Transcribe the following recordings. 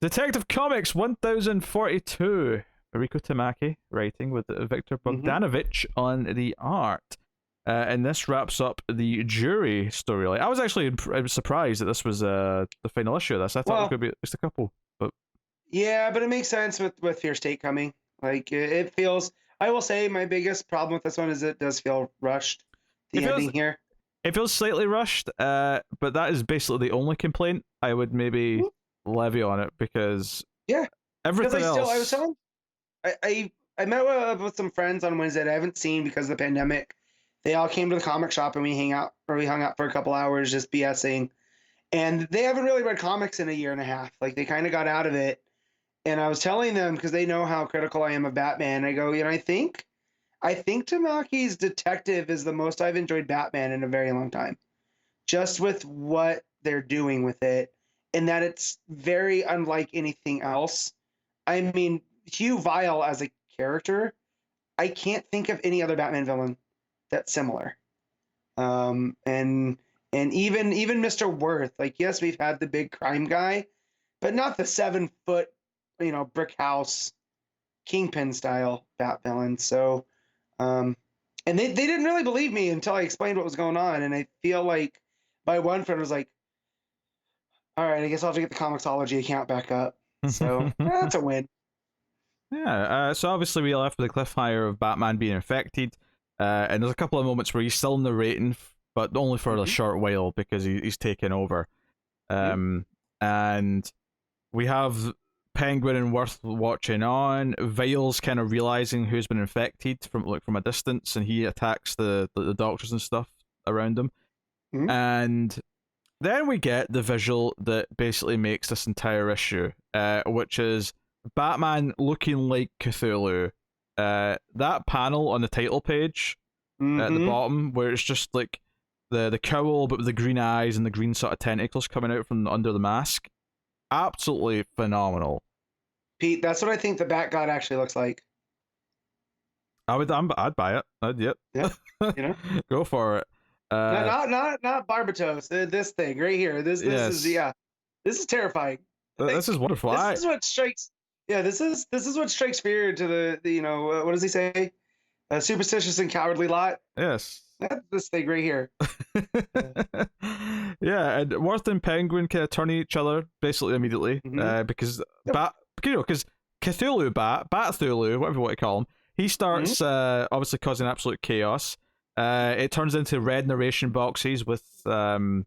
Detective Comics 1042. Rico Tamaki writing with Victor Bogdanovich on the art. And this wraps up the Jury storyline. I was actually surprised that this was the final issue of this. I thought it could be just a couple. But yeah, but it makes sense with Fear State coming. Like, it feels... I will say my biggest problem with this one is it does feel rushed. The ending here. It feels slightly rushed, but that is basically the only complaint I would maybe levy on it, because everything else... I met with some friends on Wednesday that I haven't seen because of the pandemic. They all came to the comic shop and we hung out for a couple hours just BSing. And they haven't really read comics in a year and a half. Like, they kind of got out of it. And I was telling them, because they know how critical I am of Batman, I go, I think Tamaki's Detective is the most I've enjoyed Batman in a very long time. Just with what they're doing with it, and that it's very unlike anything else. I mean, Hugh Vile as a character, I can't think of any other Batman villain that's similar. And even Mr. Worth, like, yes, we've had the big crime guy, but not the 7-foot, brick house Kingpin style Bat villain. So, and they didn't really believe me until I explained what was going on. And I feel like my one friend was like, all right, I guess I'll have to get the Comixology account back up. So that's a win. Yeah, so obviously we left with the cliffhanger of Batman being infected, and there's a couple of moments where he's still narrating, but only for a short while because he's taken over. And we have Penguin and Worth watching on. Vile's kind of realizing who's been infected from a distance, and he attacks the doctors and stuff around him. And then we get the visual that basically makes this entire issue, which is Batman looking like Cthulhu. That panel on the title page at the bottom, where it's just like the cowl but with the green eyes and the green sort of tentacles coming out from under the mask. Absolutely phenomenal. Pete, that's what I think the Bat God actually looks like. I'd buy it. Yeah. Go for it. Not Barbatos. This thing right here. This is terrifying. This is wonderful. This is what strikes. Yeah, this is what strikes fear to the what does he say? A superstitious and cowardly lot. Yes. That's this thing right here. Yeah, and Worth and Penguin kind of turn each other basically immediately, because because Cthulhu Bat-Thulu, whatever you want to call him, he starts obviously causing absolute chaos. It turns into red narration boxes with saying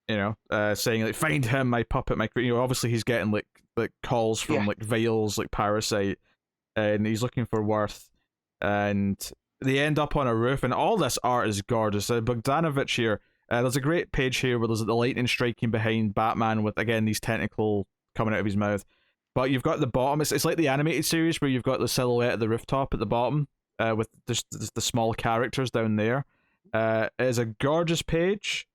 like, find him, my puppet, my obviously he's getting like calls from like Vile's like Parasite, and he's looking for Worth, and they end up on a roof, and all this art is gorgeous. Bogdanovich here, there's a great page here where there's the lightning striking behind Batman with, again, these tentacle coming out of his mouth. But you've got the bottom, it's like the animated series where you've got the silhouette of the rooftop at the bottom, with just the small characters down there. It is a gorgeous page.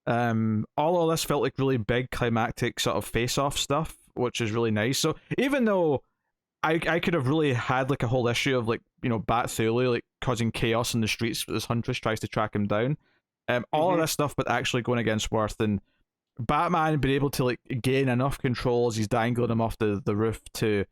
All of this felt like really big climactic sort of face-off stuff, which is really nice. So even though I could have really had like a whole issue of like, Bat-Thulu like causing chaos in the streets as Huntress tries to track him down, all of this stuff, but actually going against Worth, and Batman being able to like gain enough control as he's dangling him off the roof to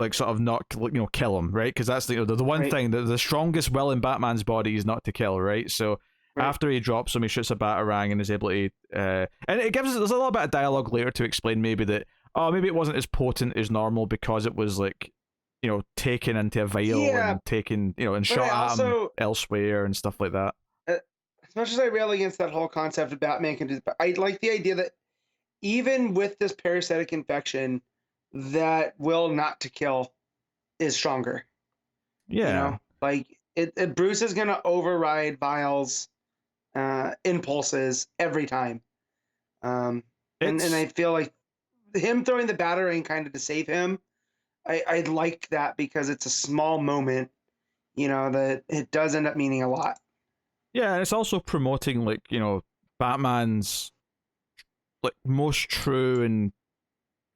like sort of not kill him, right? Because that's the one thing, the strongest will in Batman's body is not to kill, right? So after he drops him, he shoots a batarang and is able to and it gives us, there's a little bit of dialogue later to explain maybe that maybe it wasn't as potent as normal because it was like taken into a vial and taken and shot at him elsewhere and stuff like that. As much as I rail against that whole concept of Batman can do this, I like the idea that even with this parasitic infection, that will not to kill is stronger. Yeah. Like Bruce is gonna override Vile's impulses every time. And I feel like him throwing the batarang kind of to save him, I like that because it's a small moment, that it does end up meaning a lot. Yeah, and it's also promoting like, Batman's like most true and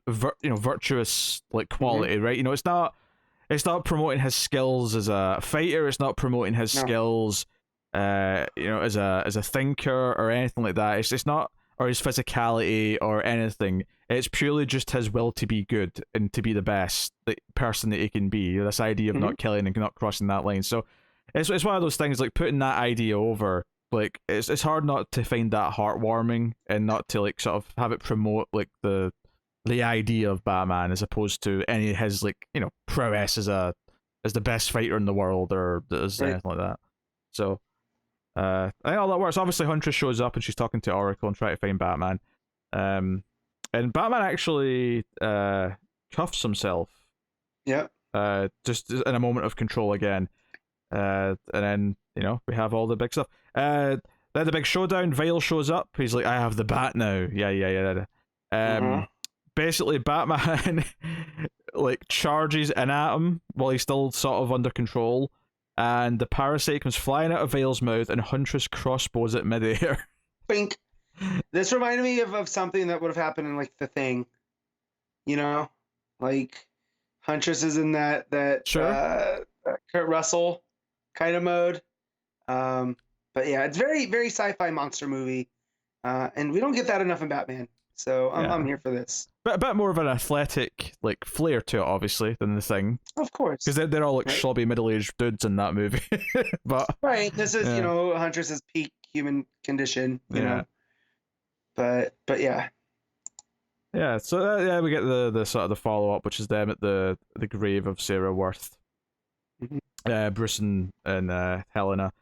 virtuous like quality, right? It's not promoting his skills as a fighter, it's not promoting his skills as a thinker or anything like that. It's not, or his physicality or anything. It's purely just his will to be good and to be the best person that he can be. This idea of not killing and not crossing that line. So it's one of those things, like putting that idea over. Like it's hard not to find that heartwarming and not to like sort of have it promote like the idea of Batman as opposed to any of his like, you know, prowess as the best fighter in the world or anything like that. So I think all that works. Obviously Huntress shows up and she's talking to Oracle and trying to find Batman. And Batman actually cuffs himself. Yeah. Just in a moment of control again. And then, you know, we have all the big stuff. Then the big showdown, Vale shows up. He's like, I have the bat now. Yeah. Basically, Batman like charges in at him while he's still sort of under control. And the parasite comes flying out of Vale's mouth and Huntress crossbows it midair. Bink. This reminded me of something that would have happened in like The Thing. You know? Like Huntress is in that Sure. Kurt Russell kind of mode. But yeah, it's very, very sci-fi monster movie. And we don't get that enough in Batman. So I'm here for this. But a bit more of an athletic like flair to it, obviously, than The Thing. Of course. Because they're all like schlubby middle-aged dudes in that movie. But this is, you know, Huntress's peak human condition, you know. But yeah. Yeah, so we get the sort of the follow-up, which is them at the grave of Sarah Worth. Bruce and Helena.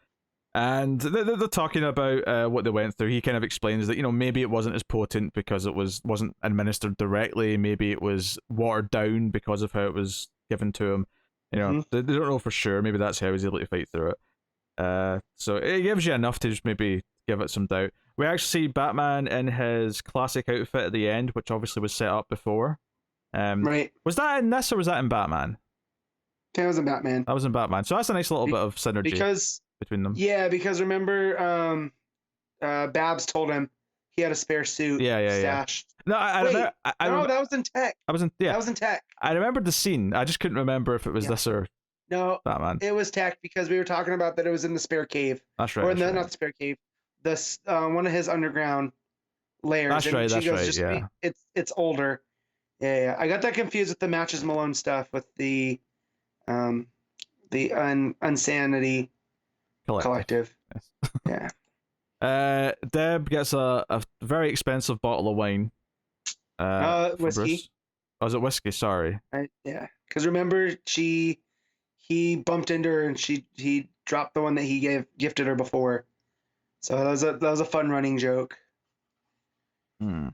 And they're talking about what they went through. He kind of explains that, you know, maybe it wasn't as potent because it wasn't administered directly. Maybe it was watered down because of how it was given to him. You know, they don't know for sure. Maybe that's how he was able to fight through it. So it gives you enough to just maybe give it some doubt. We actually see Batman in his classic outfit at the end, which obviously was set up before. Right. Was that in this or was that in Batman? That was in Batman. That was in Batman. So that's a nice little bit of synergy between them. Yeah, because remember, Babs told him he had a spare suit stashed. No, that was in Tech. That was in Tech. I remembered the scene. I just couldn't remember if it was this or Batman. It was Tech because we were talking about that it was in the spare cave. That's right. Not the spare cave. This one of his underground layers. That's right. Yeah. It's older. Yeah. I got that confused with the Matches Malone stuff with the Unsanity Collective. Yes. Yeah. Deb gets a very expensive bottle of wine. Whiskey. Bruce. Oh, is it whiskey? Sorry. Yeah. Because remember, he bumped into her and he dropped the one that he gifted her before. So that was a fun running joke. Do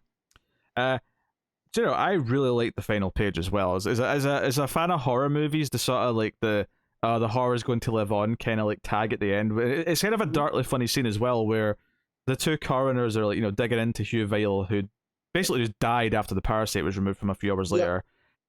you know, I really like the final page as well. As a fan of horror movies, the sort of like the horror is going to live on kind of like tag at the end. It's kind of a darkly funny scene as well, where the two coroners are like, you know, digging into Hugh Vale, who basically just died after the parasite was removed from a few hours later,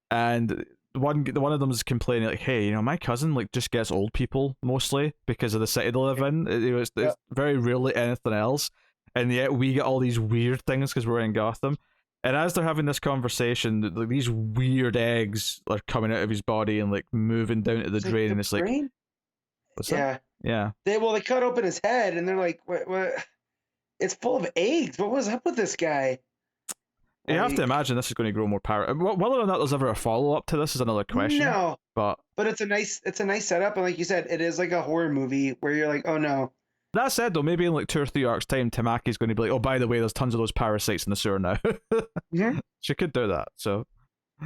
and one of them is complaining like, hey, you know, my cousin like just gets old people mostly because of the city they live in. It's very rarely anything else, and yet we get all these weird things because we're in Gotham. And as they're having this conversation, like these weird eggs are coming out of his body and like moving down to the drain, and it's like, what's that? Yeah. They cut open his head, and they're like, what? It's full of eggs. What was up with this guy? You have to imagine this is going to grow more power. Whether or not there's ever a follow up to this is another question. No, but it's a nice setup, and like you said, it is like a horror movie where you're like, oh no. That said, though, maybe in like 2 or 3 arcs' time, Tamaki's going to be like, oh, by the way, there's tons of those parasites in the sewer now. Yeah. She could do that, so.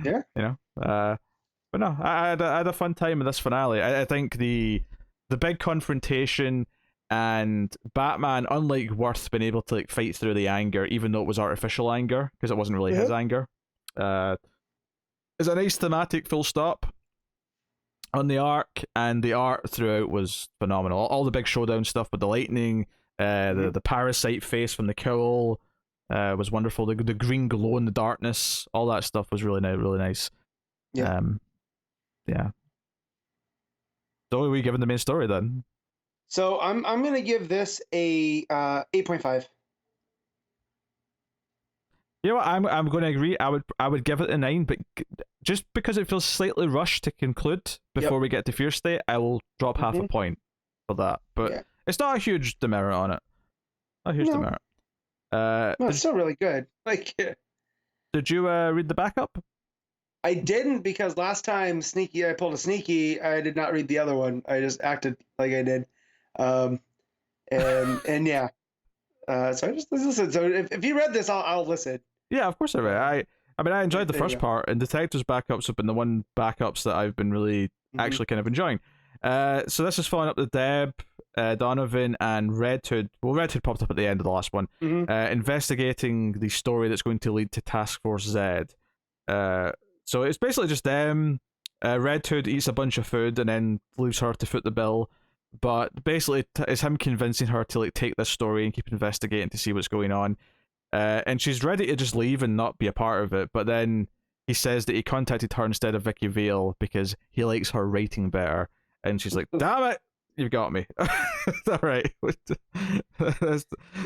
Yeah. You know? But no, I had a fun time in this finale. I think the big confrontation and Batman, unlike Worth, being able to like fight through the anger, even though it was artificial anger, because it wasn't really his anger, is a nice thematic full stop on the arc, and the art throughout was phenomenal. All the big showdown stuff with the lightning, the parasite face from the cowl was wonderful. The green glow in the darkness, all that stuff was really nice. Yeah. Yeah. So what are we giving the main story then? So I'm gonna give this a 8.5. You know what? I'm going to agree. I would give it a 9, but just because it feels slightly rushed to conclude before we get to Fear State, I will drop half a point for that. But it's not a huge demerit on it. Not a huge demerit. No, it's still really good. Like, did Did you read the backup? I didn't, because last time I pulled a sneaky. I did not read the other one. I just acted like I did, and yeah. So I just listen. So if you read this, I'll listen. Yeah, of course I read. I mean, I enjoyed the first part, and Detectives backups have been the one backups that I've been really actually kind of enjoying. So this is following up the Deb, Donovan, and Red Hood. Well, Red Hood popped up at the end of the last one, investigating the story that's going to lead to Task Force Z. So it's basically just them. Red Hood eats a bunch of food and then leaves her to foot the bill. But basically, it's him convincing her to like take this story and keep investigating to see what's going on. And she's ready to just leave and not be a part of it. But then he says that he contacted her instead of Vicky Vale because he likes her writing better. And she's like, "Damn it, you've got me." All right.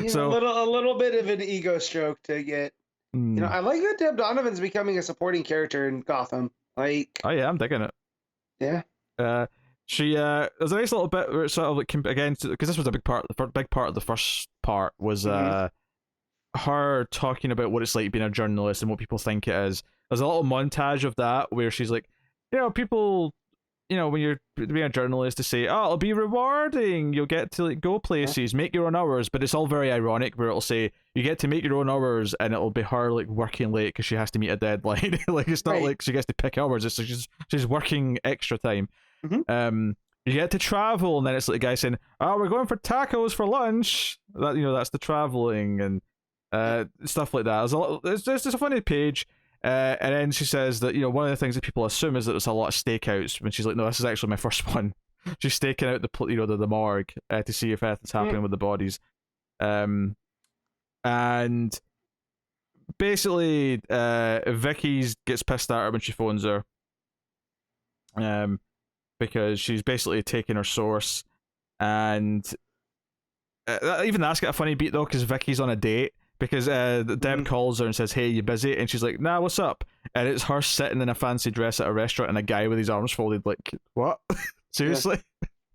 So a little bit of an ego stroke to get. You know, I like that Deb Donovan's becoming a supporting character in Gotham. Like, oh yeah, I'm digging it. Yeah. There's a nice little bit where it's sort of like, again, because this was a big part of the first part was her talking about what it's like being a journalist and what people think it is. There's a little montage of that where she's like, people, when you're being a journalist, to say, oh, it'll be rewarding, you'll get to like go places, make your own hours, but it's all very ironic where it'll say you get to make your own hours and it'll be her like working late because she has to meet a deadline. Like, it's not like she gets to pick hours, it's like she's working extra time. You get to travel, and then it's like a guy saying, oh, we're going for tacos for lunch. That, that's the traveling and stuff like that. It's just a funny page. And then she says that, one of the things that people assume is that it's a lot of stakeouts, when she's like, no, this is actually my first one. She's staking out the morgue to see if anything's happening with the bodies. And basically, Vicky gets pissed at her when she phones her. Because she's basically taking her source, and even that's got a funny beat though, because Vicky's on a date, because Deb calls her and says, hey, you busy? And she's like, nah, what's up? And it's her sitting in a fancy dress at a restaurant and a guy with his arms folded, like, what? Seriously?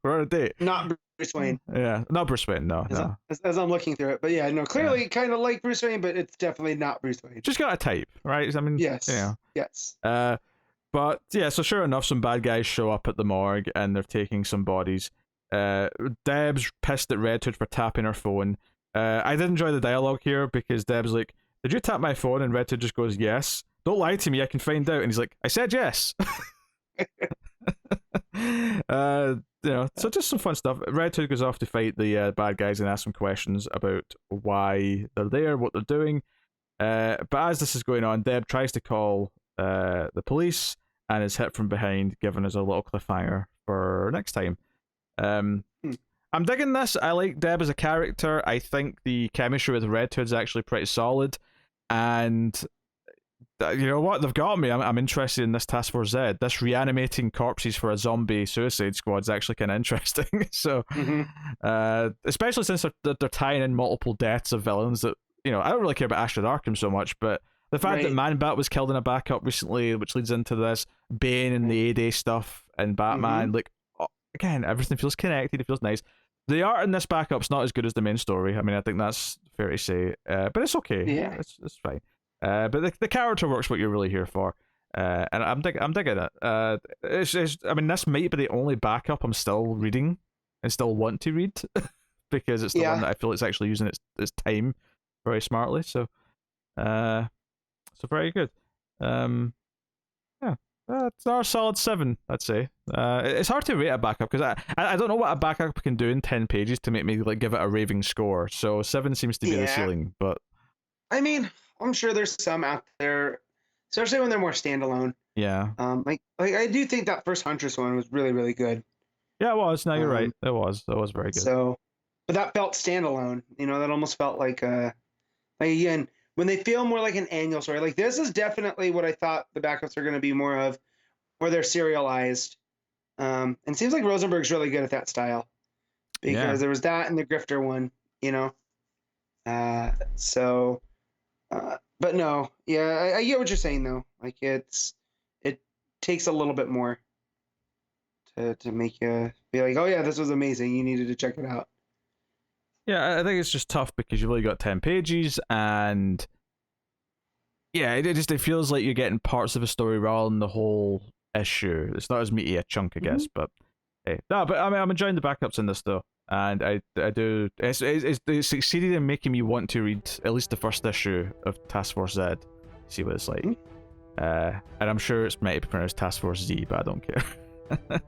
We're on a date? Not Bruce Wayne. Yeah, not Bruce Wayne, no. As I'm looking through it. But yeah, no, clearly kind of like Bruce Wayne, but it's definitely not Bruce Wayne. Just got a type, right? I mean, yes. Yes. But yeah, so sure enough, some bad guys show up at the morgue and they're taking some bodies. Deb's pissed at Red Hood for tapping her phone. I did enjoy the dialogue here because Deb's like, did you tap my phone? And Red Hood just goes, yes. Don't lie to me, I can find out. And he's like, I said yes. So just some fun stuff. Red Hood goes off to fight the bad guys and ask some questions about why they're there, what they're doing. But as this is going on, Deb tries to call the police and is hit from behind, giving us a little cliffhanger for next time. I'm digging this. I like Deb as a character. I think the chemistry with Red Hood's actually pretty solid, and you know what? They've got me. I'm interested in this Task Force Z. This reanimating corpses for a zombie Suicide Squad is actually kind of interesting. So, especially since they're tying in multiple deaths of villains that, I don't really care about Astrid Arkham so much, but the fact that Man-Bat was killed in a backup recently, which leads into this, Bane and the A-Day stuff, and Batman, like, again, everything feels connected, it feels nice. The art in this backup's not as good as the main story. I mean, I think that's fair to say, but it's okay. Yeah. It's fine. But the character work's what you're really here for, and I'm digging it. I mean, this might be the only backup I'm still reading and still want to read, because it's the one that I feel it's actually using its time very smartly. So very good. It's our solid 7, I'd say. It's hard to rate a backup because I don't know what a backup can do in 10 pages to make me like give it a raving score. So 7 seems to be the ceiling. But I mean, I'm sure there's some out there, especially when they're more standalone. Yeah. Like I do think that first Huntress one was really, really good. Yeah, it was. No, you're right. It was very good. So, but that felt standalone. That almost felt like again, when they feel more like an annual story. Like, this is definitely what I thought the backups are going to be more of, where they're serialized. And it seems like Rosenberg's really good at that style, because there was that and the Grifter one, but no, I get what you're saying though. Like, it takes a little bit more to make you be like, oh yeah, this was amazing, you needed to check it out. Yeah, I think it's just tough because you've only got 10 pages, and yeah, it feels like you're getting parts of a story rather than the whole issue. It's not as meaty a chunk, I guess, but hey, no, but I mean, I'm enjoying the backups in this though, and I do. It's succeeded in making me want to read at least the first issue of Task Force Z, see what it's like. And I'm sure it's meant to be pronounced Task Force Z, but I don't care.